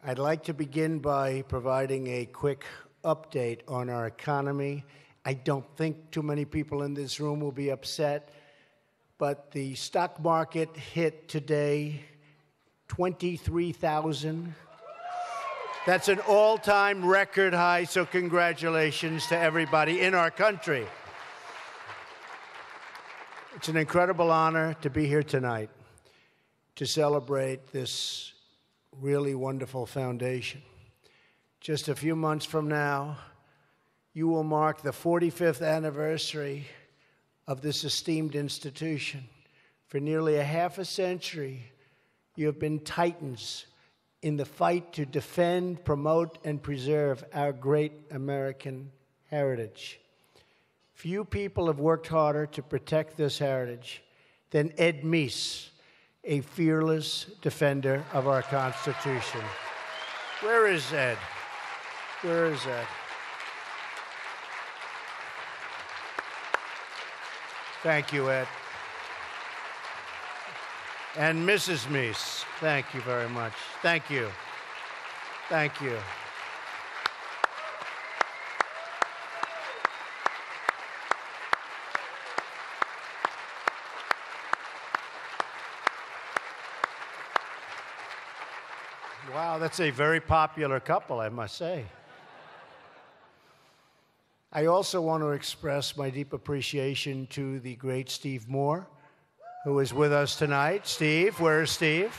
I'd like to begin by providing a quick update on our economy. I don't think too many people in this room will be upset, but the stock market hit today 23,000. That's an all-time record high, so congratulations to everybody in our country. It's an incredible honor to be here tonight to celebrate this really wonderful foundation. Just a few months from now, you will mark the 45th anniversary of this esteemed institution. For nearly a half a century, you have been titans in the fight to defend, promote, and preserve our great American heritage. Few people have worked harder to protect this heritage than Ed Meese, a fearless defender of our Constitution. Where is Ed? Where is Ed? Thank you, Ed. And Mrs. Meese, thank you very much. Thank you. Thank you. Wow, that's a very popular couple, I must say. I also want to express my deep appreciation to the great Steve Moore, who is with us tonight. Steve, where is Steve?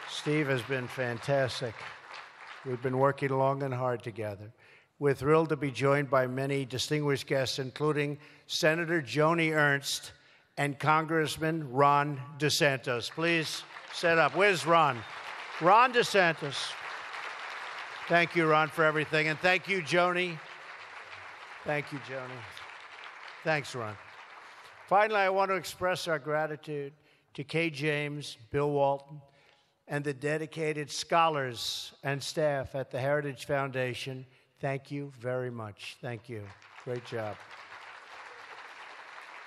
Steve has been fantastic. We've been working long and hard together. We're thrilled to be joined by many distinguished guests, including Senator Joni Ernst and Congressman Ron DeSantis. Please set up. Where's Ron? Ron DeSantis. Thank you, Ron, for everything. And thank you, Joni. Thank you, Joni. Thanks, Ron. Finally, I want to express our gratitude to Kay James, Bill Walton, and the dedicated scholars and staff at the Heritage Foundation. Thank you very much. Thank you. Great job.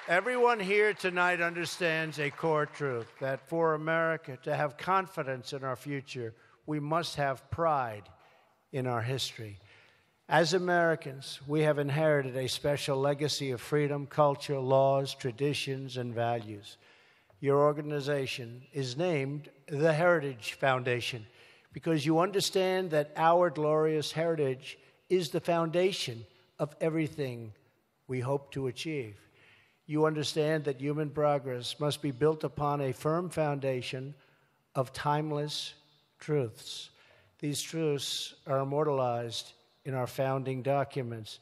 Everyone here tonight understands a core truth, that for America to have confidence in our future, we must have pride in our history. As Americans, we have inherited a special legacy of freedom, culture, laws, traditions, and values. Your organization is named the Heritage Foundation because you understand that our glorious heritage is the foundation of everything we hope to achieve. You understand that human progress must be built upon a firm foundation of timeless truths. These truths are immortalized in our founding documents.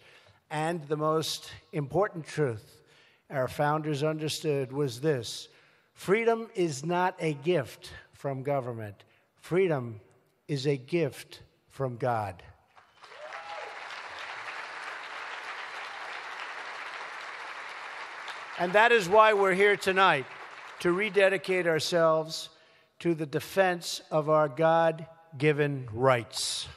And the most important truth our founders understood was this: freedom is not a gift from government. Freedom is a gift from God. And that is why we're here tonight, to rededicate ourselves to the defense of our God-given rights.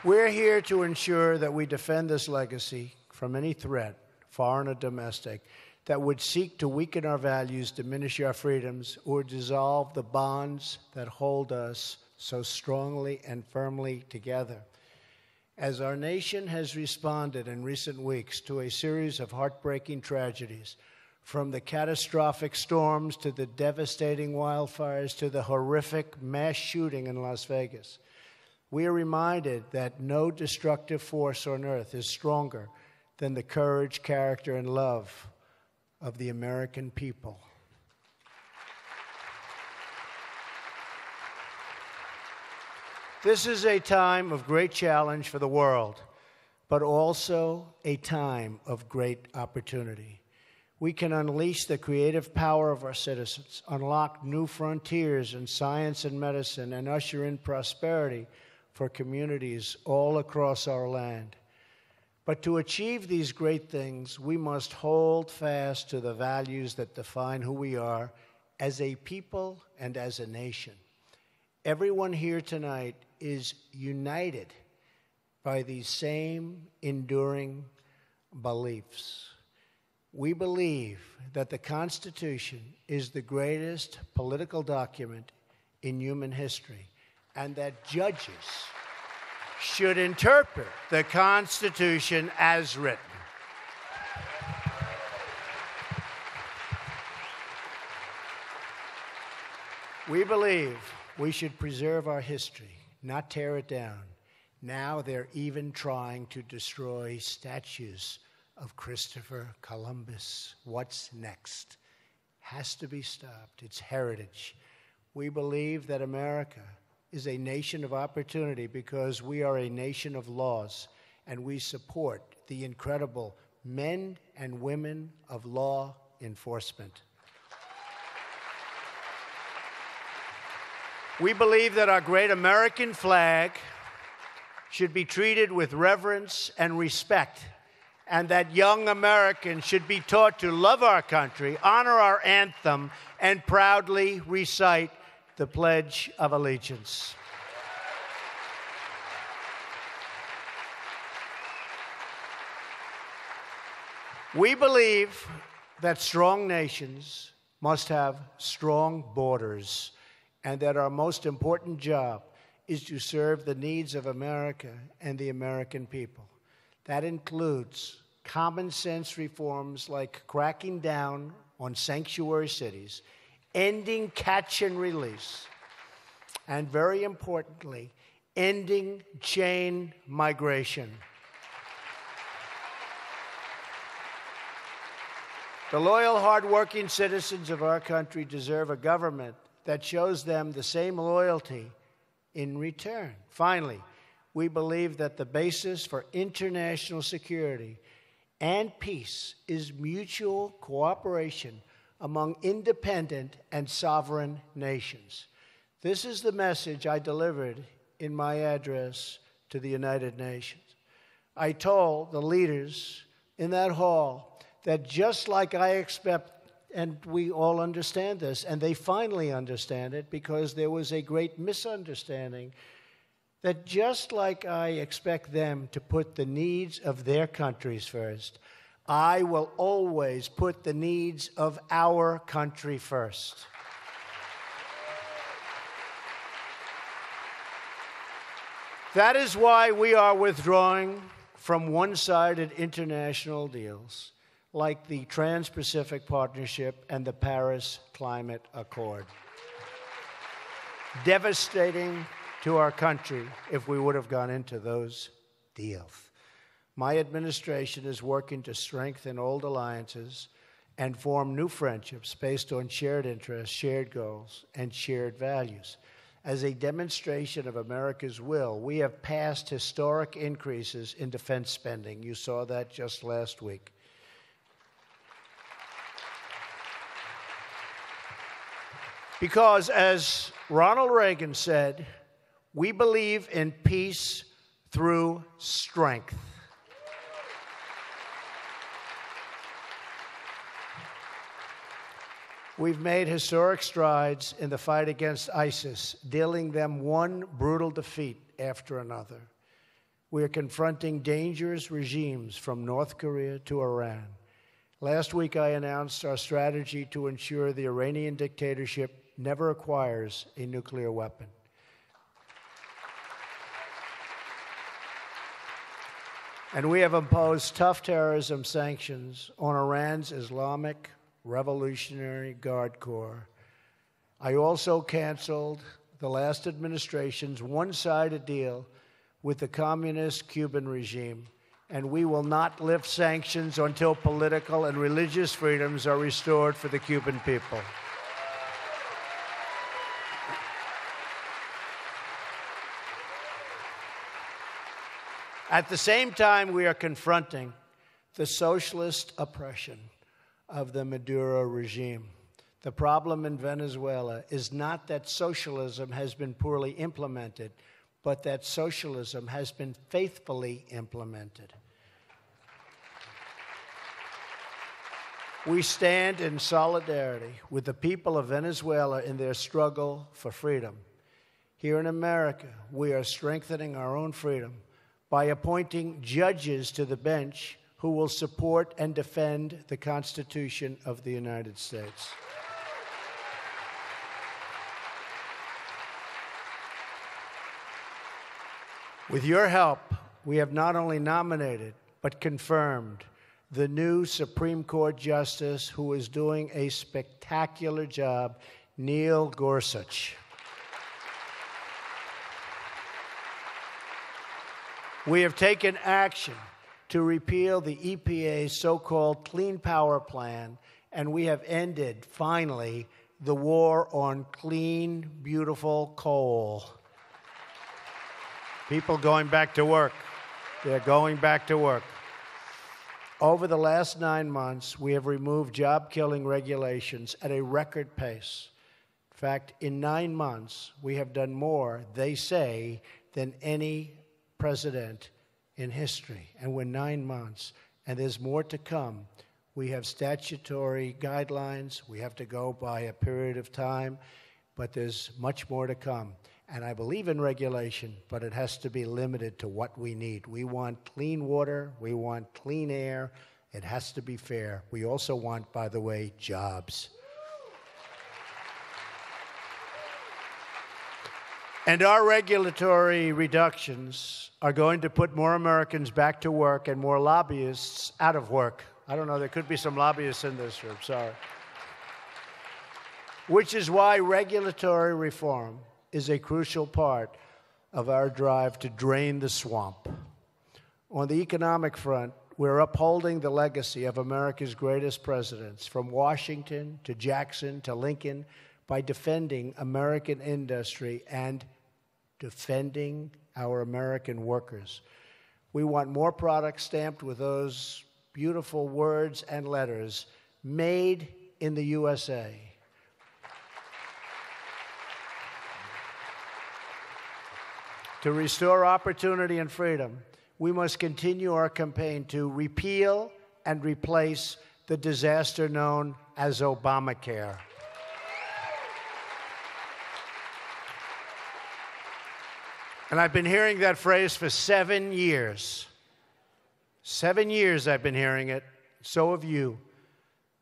We're here to ensure that we defend this legacy from any threat, foreign or domestic, that would seek to weaken our values, diminish our freedoms, or dissolve the bonds that hold us so strongly and firmly together. As our nation has responded in recent weeks to a series of heartbreaking tragedies, from the catastrophic storms to the devastating wildfires to the horrific mass shooting in Las Vegas, we are reminded that no destructive force on earth is stronger than the courage, character, and love of the American people. This is a time of great challenge for the world, but also a time of great opportunity. We can unleash the creative power of our citizens, unlock new frontiers in science and medicine, and usher in prosperity for communities all across our land. But to achieve these great things, we must hold fast to the values that define who we are as a people and as a nation. Everyone here tonight is united by these same enduring beliefs. We believe that the Constitution is the greatest political document in human history, and that judges should interpret the Constitution as written. We believe we should preserve our history, not tear it down. Now they're even trying to destroy statues of Christopher Columbus. What's next? Has to be stopped. It's heritage. We believe that America is a nation of opportunity because we are a nation of laws, and we support the incredible men and women of law enforcement. We believe that our great American flag should be treated with reverence and respect, and that young Americans should be taught to love our country, honor our anthem, and proudly recite the Pledge of Allegiance. We believe that strong nations must have strong borders, and that our most important job is to serve the needs of America and the American people. That includes common sense reforms like cracking down on sanctuary cities, ending catch and release, and very importantly, ending chain migration. The loyal, hardworking citizens of our country deserve a government that shows them the same loyalty in return. Finally, we believe that the basis for international security and peace is mutual cooperation among independent and sovereign nations. This is the message I delivered in my address to the United Nations. I told the leaders in that hall that just like I expect, and we all understand this, and they finally understand it because there was a great misunderstanding, that just like I expect them to put the needs of their countries first, I will always put the needs of our country first. That is why we are withdrawing from one-sided international deals like the Trans-Pacific Partnership and the Paris Climate Accord. Devastating to our country if we would have gone into those deals. My administration is working to strengthen old alliances and form new friendships based on shared interests, shared goals, and shared values. As a demonstration of America's will, we have passed historic increases in defense spending. You saw that just last week. Because, as Ronald Reagan said, we believe in peace through strength. We've made historic strides in the fight against ISIS, dealing them one brutal defeat after another. We are confronting dangerous regimes from North Korea to Iran. Last week, I announced our strategy to ensure the Iranian dictatorship never acquires a nuclear weapon. And we have imposed tough terrorism sanctions on Iran's Islamic Revolutionary Guard Corps. I also canceled the last administration's one-sided deal with the communist Cuban regime, and we will not lift sanctions until political and religious freedoms are restored for the Cuban people. At the same time, we are confronting the socialist oppression of the Maduro regime. The problem in Venezuela is not that socialism has been poorly implemented, but that socialism has been faithfully implemented. We stand in solidarity with the people of Venezuela in their struggle for freedom. Here in America, we are strengthening our own freedom by appointing judges to the bench who will support and defend the Constitution of the United States. With your help, we have not only nominated, but confirmed the new Supreme Court Justice who is doing a spectacular job, Neil Gorsuch. We have taken action to repeal the EPA's so-called Clean Power Plan, and we have ended, finally, the war on clean, beautiful coal. People going back to work. They're going back to work. Over the last 9 months, we have removed job-killing regulations at a record pace. In fact, in 9 months, we have done more, they say, than any president in history. And we're 9 months, and there's more to come. We have statutory guidelines. We have to go by a period of time, but there's much more to come. And I believe in regulation, but it has to be limited to what we need. We want clean water. We want clean air. It has to be fair. We also want, by the way, jobs. And our regulatory reductions are going to put more Americans back to work and more lobbyists out of work. I don't know, there could be some lobbyists in this room, sorry. Which is why regulatory reform is a crucial part of our drive to drain the swamp. On the economic front, we're upholding the legacy of America's greatest presidents, from Washington to Jackson to Lincoln, by defending American industry and defending our American workers. We want more products stamped with those beautiful words and letters, made in the USA. To restore opportunity and freedom, we must continue our campaign to repeal and replace the disaster known as Obamacare. And I've been hearing that phrase for 7 years. 7 years I've been hearing it. So have you.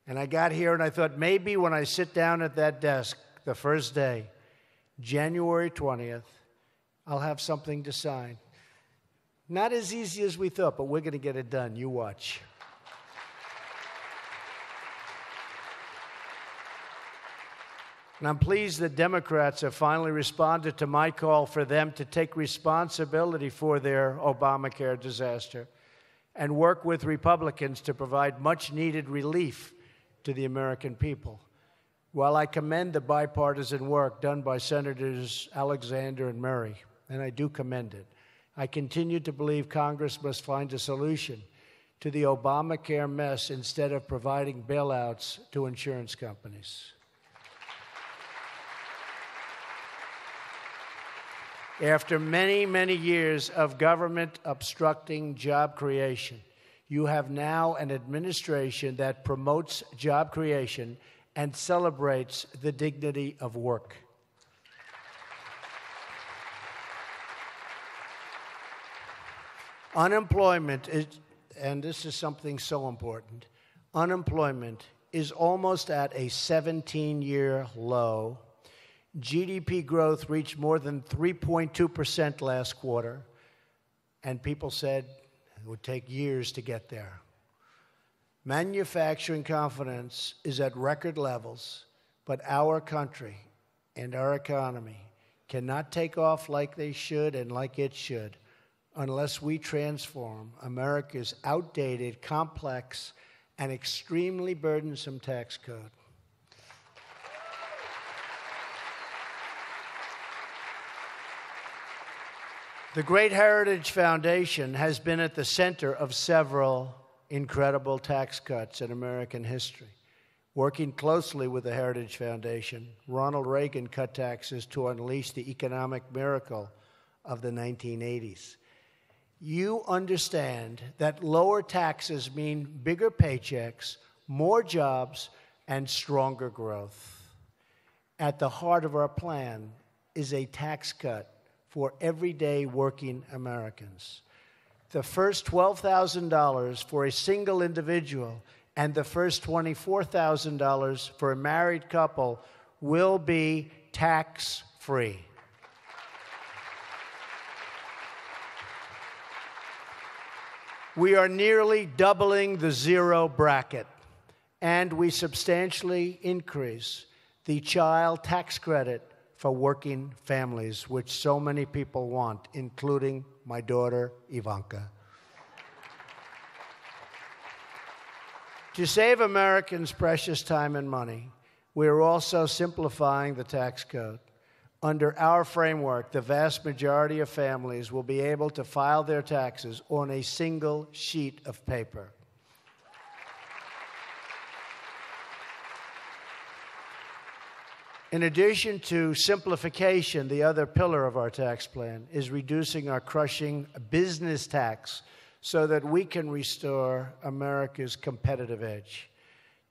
And I got here and I thought maybe when I sit down at that desk the first day, January 20th, I'll have something to sign. Not as easy as we thought, but we're going to get it done. You watch. And I'm pleased that Democrats have finally responded to my call for them to take responsibility for their Obamacare disaster and work with Republicans to provide much-needed relief to the American people. While I commend the bipartisan work done by Senators Alexander and Murray, and I do commend it, I continue to believe Congress must find a solution to the Obamacare mess instead of providing bailouts to insurance companies. After many, many years of government obstructing job creation, you have now an administration that promotes job creation and celebrates the dignity of work. Unemployment is, and this is something so important, unemployment is almost at a 17-year low. GDP growth reached more than 3.2% last quarter, and people said it would take years to get there. Manufacturing confidence is at record levels, but our country and our economy cannot take off like they should and like it should unless we transform America's outdated, complex, and extremely burdensome tax code. The Great Heritage Foundation has been at the center of several incredible tax cuts in American history. Working closely with the Heritage Foundation, Ronald Reagan cut taxes to unleash the economic miracle of the 1980s. You understand that lower taxes mean bigger paychecks, more jobs, and stronger growth. At the heart of our plan is a tax cut for everyday working Americans. the first $12,000 for a single individual and the first $24,000 for a married couple will be tax-free. We are nearly doubling the zero bracket, and we substantially increase the child tax credit for working families, which so many people want, including my daughter, Ivanka. To save Americans precious time and money, we are also simplifying the tax code. Under our framework, the vast majority of families will be able to file their taxes on a single sheet of paper. In addition to simplification, the other pillar of our tax plan is reducing our crushing business tax so that we can restore America's competitive edge.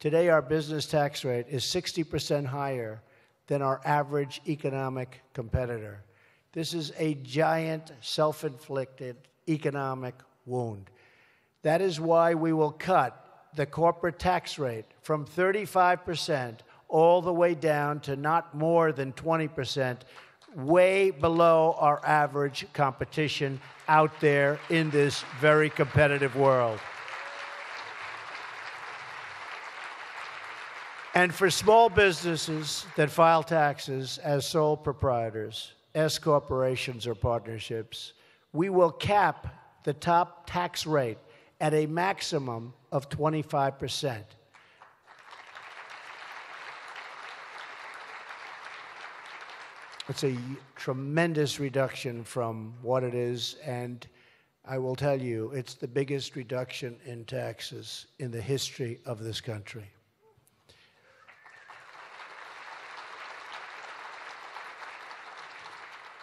Today, our business tax rate is 60% higher than our average economic competitor. This is a giant self-inflicted economic wound. That is why we will cut the corporate tax rate from 35% all the way down to not more than 20%, way below our average competition out there in this very competitive world. And for small businesses that file taxes as sole proprietors, S corporations or partnerships, we will cap the top tax rate at a maximum of 25%. It's a tremendous reduction from what it is, and I will tell you, it's the biggest reduction in taxes in the history of this country.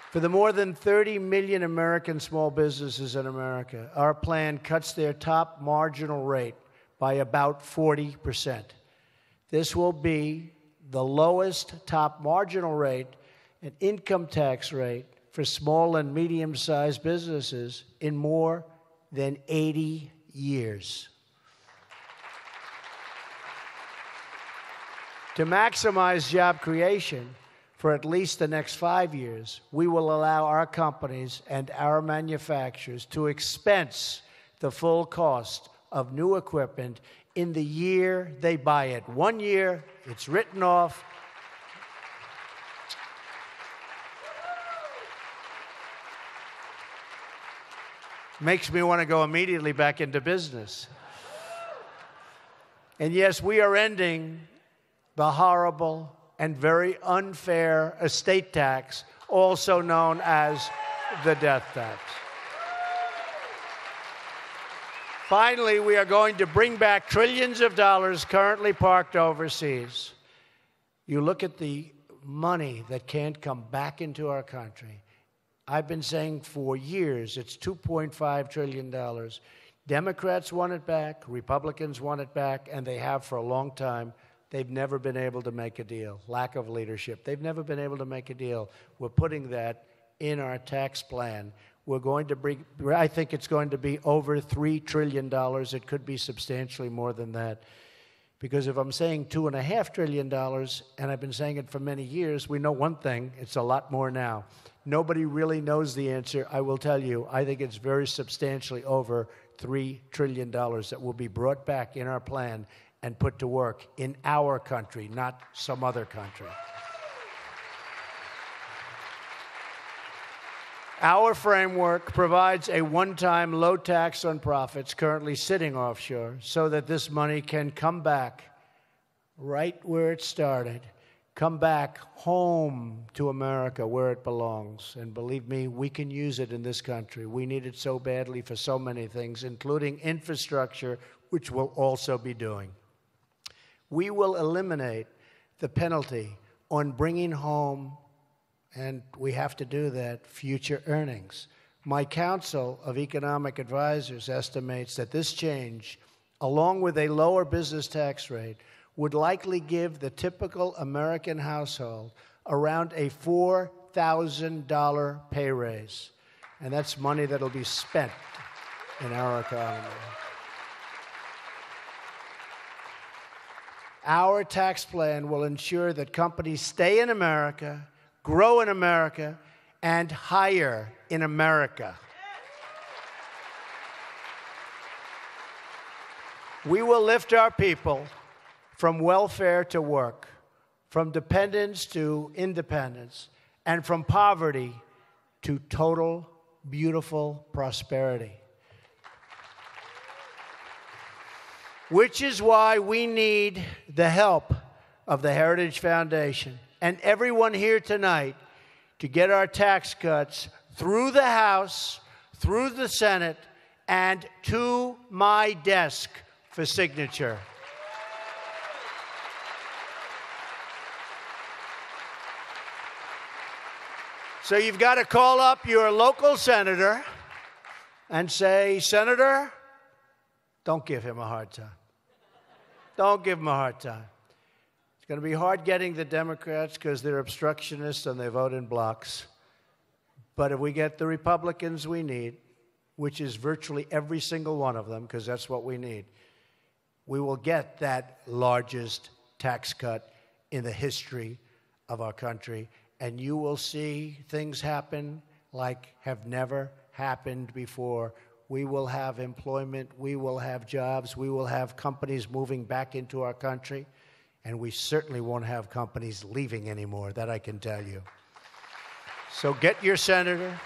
For the more than 30 million American small businesses in America, our plan cuts their top marginal rate by about 40%. This will be the lowest top marginal rate and income tax rate for small and medium-sized businesses in more than 80 years. To maximize job creation, for at least the next 5 years, we will allow our companies and our manufacturers to expense the full cost of new equipment in the year they buy it. 1 year, it's written off. Makes me want to go immediately back into business. And yes, we are ending the horrible and very unfair estate tax, also known as the death tax. Finally, we are going to bring back trillions of dollars currently parked overseas. You look at the money that can't come back into our country. I've been saying for years it's $2.5 trillion. Democrats want it back, Republicans want it back, and they have for a long time. They've never been able to make a deal. Lack of leadership. They've never been able to make a deal. We're putting that in our tax plan. We're going to bring, I think it's going to be over $3 trillion. It could be substantially more than that. Because if I'm saying $2.5 trillion, and I've been saying it for many years, we know one thing, it's a lot more now. Nobody really knows the answer. I will tell you, I think it's very substantially over $3 trillion that will be brought back in our plan and put to work in our country, not some other country. Our framework provides a one-time low tax on profits currently sitting offshore so that this money can come back right where it started, come back home to America where it belongs. And believe me, we can use it in this country. We need it so badly for so many things, including infrastructure, which we'll also be doing. We will eliminate the penalty on bringing home, and we have to do that, future earnings. My Council of Economic Advisors estimates that this change, along with a lower business tax rate, would likely give the typical American household around a $4,000 pay raise. And that's money that'll be spent. in our economy. Our tax plan will ensure that companies stay in America, grow in America, and hire in America. We will lift our people from welfare to work, from dependence to independence, and from poverty to total, beautiful prosperity. Which is why we need the help of the Heritage Foundation and everyone here tonight to get our tax cuts through the House, through the Senate, and to my desk for signature. So you've got to call up your local senator and say, Senator, don't give him a hard time. Don't give him a hard time. It's going to be hard getting the Democrats because they're obstructionists and they vote in blocks. But if we get the Republicans we need, which is virtually every single one of them, because that's what we need, we will get that largest tax cut in the history of our country. And you will see things happen like have never happened before. We will have employment, we will have jobs, we will have companies moving back into our country, and we certainly won't have companies leaving anymore, that I can tell you. So get your senator,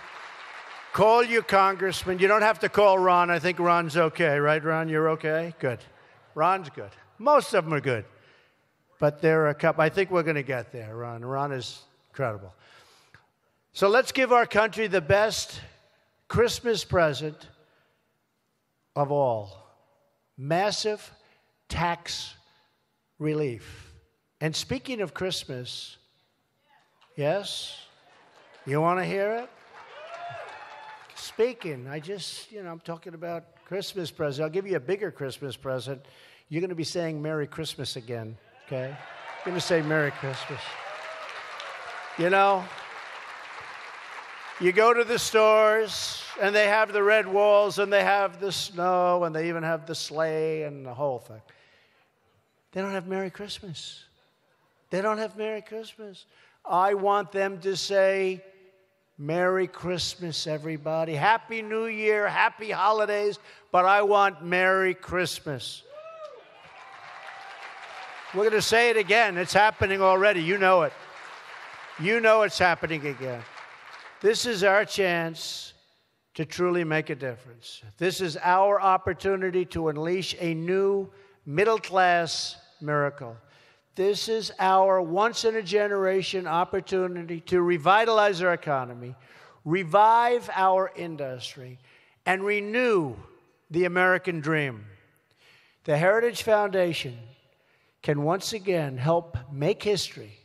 call your congressman. You don't have to call Ron. I think Ron's okay, right, Ron? You're okay? Good. Ron's good. Most of them are good. But there are a couple. I think we're going to get there, Ron. Ron is incredible. So let's give our country the best Christmas present of all. Massive tax relief. And speaking of Christmas, yes? You want to hear it? Speaking, I'm talking about Christmas present. I'll give you a bigger Christmas present. You're going to be saying Merry Christmas again, okay? You're going to say Merry Christmas. You know, you go to the stores, and they have the red walls, and they have the snow, and they even have the sleigh and the whole thing. They don't have Merry Christmas. They don't have Merry Christmas. I want them to say, Merry Christmas, everybody. Happy New Year, happy holidays, but I want Merry Christmas. We're going to say it again. It's happening already. You know it. You know it's happening again. This is our chance to truly make a difference. This is our opportunity to unleash a new middle-class miracle. This is our once-in-a-generation opportunity to revitalize our economy, revive our industry, and renew the American dream. The Heritage Foundation can once again help make history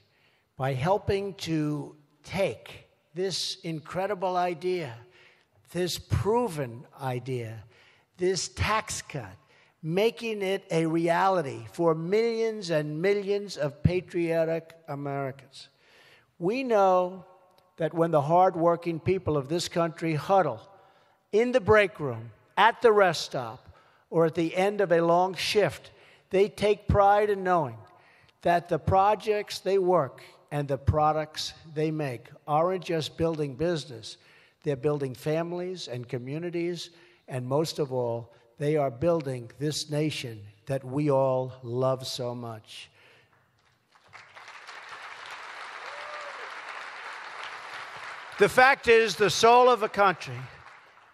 by helping to take this incredible idea, this proven idea, this tax cut, making it a reality for millions and millions of patriotic Americans. We know that when the hardworking people of this country huddle in the break room, at the rest stop, or at the end of a long shift, they take pride in knowing that the projects they work and the products they make aren't just building business. They're building families and communities, and most of all, they are building this nation that we all love so much. The fact is, the soul of a country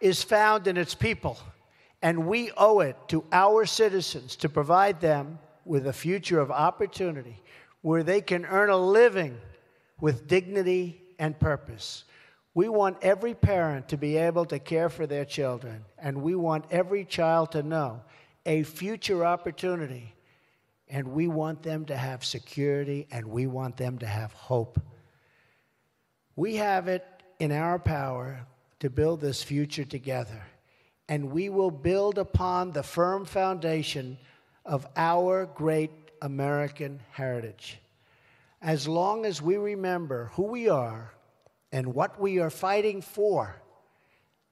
is found in its people, and we owe it to our citizens to provide them with a future of opportunity where they can earn a living with dignity and purpose. We want every parent to be able to care for their children, and we want every child to know a future opportunity, and we want them to have security, and we want them to have hope. We have it in our power to build this future together, and we will build upon the firm foundation of our great American heritage. As long as we remember who we are and what we are fighting for,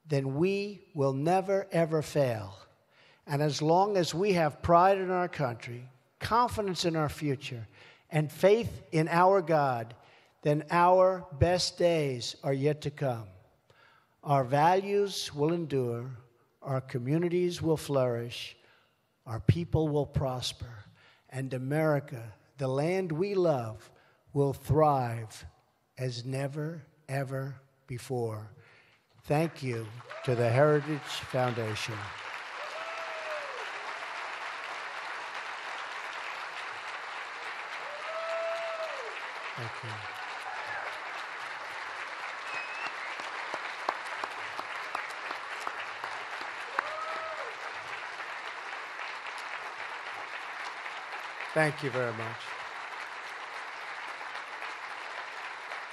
then we will never, ever fail. And as long as we have pride in our country, confidence in our future, and faith in our God, then our best days are yet to come. Our values will endure, our communities will flourish, our people will prosper, and America, the land we love, will thrive as never, ever before. Thank you to the Heritage Foundation. Thank you. Thank you very much.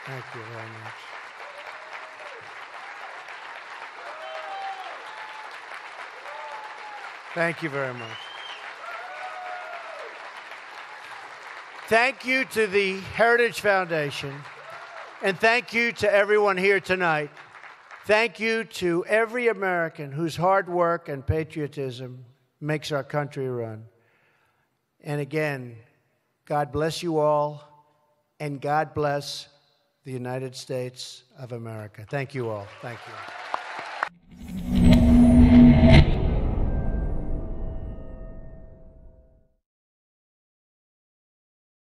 Thank you very much. Thank you very much. Thank you to the Heritage Foundation, and thank you to everyone here tonight. Thank you to every American whose hard work and patriotism makes our country run. And again, God bless you all, and God bless the United States of America. Thank you all. Thank you.